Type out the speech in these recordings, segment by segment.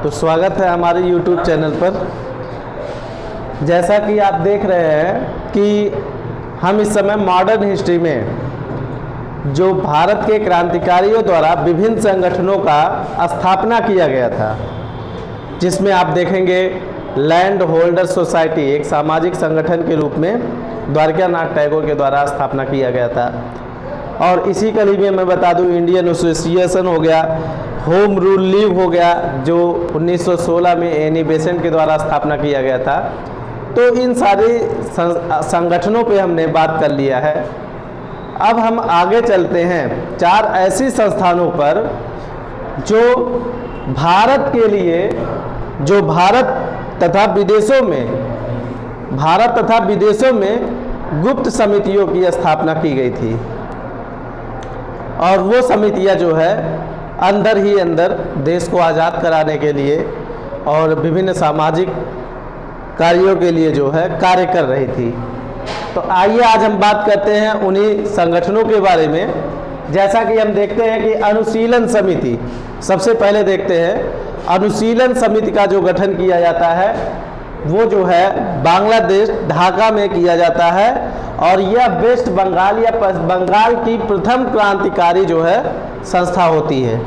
तो स्वागत है हमारे YouTube चैनल पर। जैसा कि आप देख रहे हैं कि हम इस समय मॉडर्न हिस्ट्री में जो भारत के क्रांतिकारियों द्वारा विभिन्न संगठनों का स्थापना किया गया था, जिसमें आप देखेंगे लैंड होल्डर सोसाइटी एक सामाजिक संगठन के रूप में द्वारकानाथ टैगोर के द्वारा स्थापना किया गया था। और इसी कड़ी में मैं बता दूं, इंडियन एसोसिएशन हो गया, होम रूल लीग हो गया जो 1916 में एनी बेसेंट के द्वारा स्थापना किया गया था। तो इन सारे संगठनों पे हमने बात कर लिया है। अब हम आगे चलते हैं 4 ऐसी संस्थानों पर जो भारत के लिए, जो भारत तथा विदेशों में गुप्त समितियों की स्थापना की गई थी। और वो समितियां जो है अंदर ही अंदर देश को आज़ाद कराने के लिए और विभिन्न सामाजिक कार्यों के लिए जो है कार्य कर रही थी। तो आइए आज हम बात करते हैं उन्हीं संगठनों के बारे में। जैसा कि हम देखते हैं कि अनुशीलन समिति, सबसे पहले देखते हैं अनुशीलन समिति का जो गठन किया जाता है वो जो है बांग्लादेश ढाका में किया जाता है। और यह वेस्ट बंगाल या बंगाल की प्रथम क्रांतिकारी जो है संस्था होती है।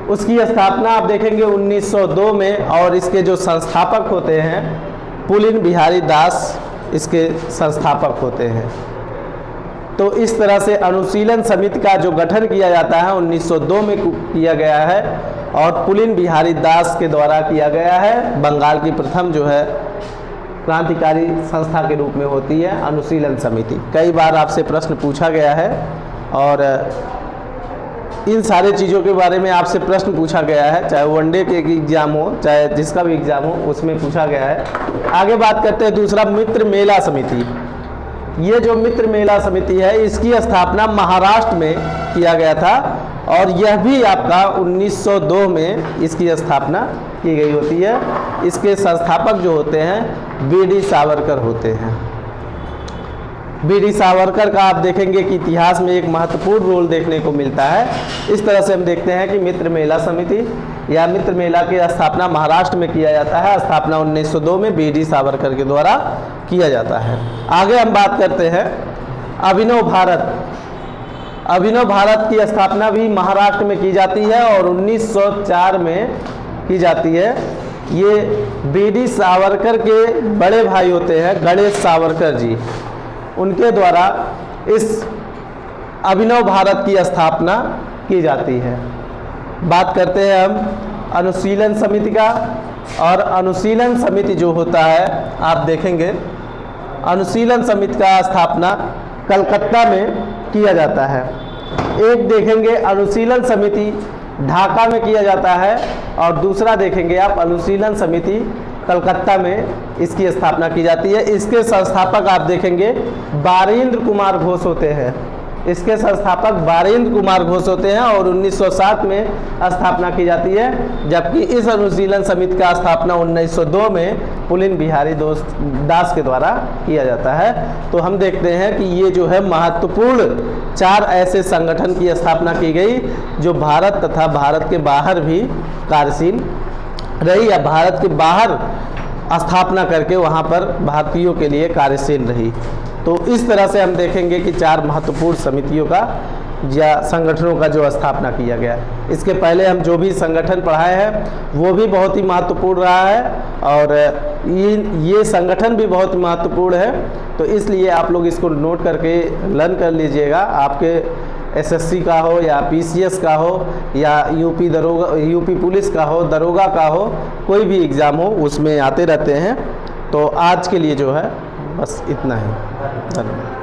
उसकी स्थापना आप देखेंगे 1902 में, और इसके जो संस्थापक होते हैं पुलिन बिहारी दास इसके संस्थापक होते हैं। तो इस तरह से अनुशीलन समिति का जो गठन किया जाता है 1902 में किया गया है और पुलिन बिहारी दास के द्वारा किया गया है। बंगाल की प्रथम जो है क्रांतिकारी संस्था के रूप में होती है अनुशीलन समिति। कई बार आपसे प्रश्न पूछा गया है और इन सारे चीज़ों के बारे में आपसे प्रश्न पूछा गया है, चाहे वनडे के एग्जाम हो चाहे जिसका भी एग्जाम हो, उसमें पूछा गया है। आगे बात करते हैं दूसरा, मित्र मेला समिति। ये जो मित्र मेला समिति है इसकी स्थापना महाराष्ट्र में किया गया था और यह भी आपका 1902 में इसकी स्थापना की गई होती है। इसके संस्थापक जो होते हैं बीडी सावरकर होते हैं। बीडी सावरकर का आप देखेंगे कि इतिहास में एक महत्वपूर्ण रोल देखने को मिलता है। इस तरह से हम देखते हैं कि मित्र मेला समिति या मित्र मेला की स्थापना महाराष्ट्र में किया जाता है। स्थापना 1902 में बीडी सावरकर के द्वारा किया जाता है। आगे हम बात करते हैं अभिनव भारत। अभिनव भारत की स्थापना भी महाराष्ट्र में की जाती है और 1904 में की जाती है। ये बीडी सावरकर के बड़े भाई होते हैं गणेश सावरकर जी, उनके द्वारा इस अभिनव भारत की स्थापना की जाती है। बात करते हैं हम अनुशीलन समिति का। और अनुशीलन समिति जो होता है आप देखेंगे अनुशीलन समिति का स्थापना कलकत्ता में किया जाता है। एक देखेंगे अनुशीलन समिति ढाका में किया जाता है और दूसरा देखेंगे आप अनुशीलन समिति कलकत्ता में इसकी स्थापना की जाती है। इसके संस्थापक आप देखेंगे बारेंद्र कुमार घोष होते हैं। इसके संस्थापक बारेंद्र कुमार घोष होते हैं और 1907 में स्थापना की जाती है, जबकि इस अनुशीलन समिति का स्थापना 1902 में पुलिन बिहारी दास के द्वारा किया जाता है। तो हम देखते हैं कि ये जो है महत्वपूर्ण 4 ऐसे संगठन की स्थापना की गई जो भारत तथा भारत के बाहर भी कार्यशील रही या भारत के बाहर स्थापना करके वहाँ पर भारतीयों के लिए कार्यशील रही। तो इस तरह से हम देखेंगे कि 4 महत्वपूर्ण समितियों का या संगठनों का जो स्थापना किया गया है। इसके पहले हम जो भी संगठन पढ़ाए हैं वो भी बहुत ही महत्वपूर्ण रहा है और ये संगठन भी बहुत महत्वपूर्ण है। तो इसलिए आप लोग इसको नोट करके लर्न कर लीजिएगा। आपके एसएससी का हो या पीसीएस का हो या यूपी पुलिस का हो, दरोगा का हो, कोई भी एग्ज़ाम हो उसमें आते रहते हैं। तो आज के लिए जो है बस इतना ही। धन्यवाद।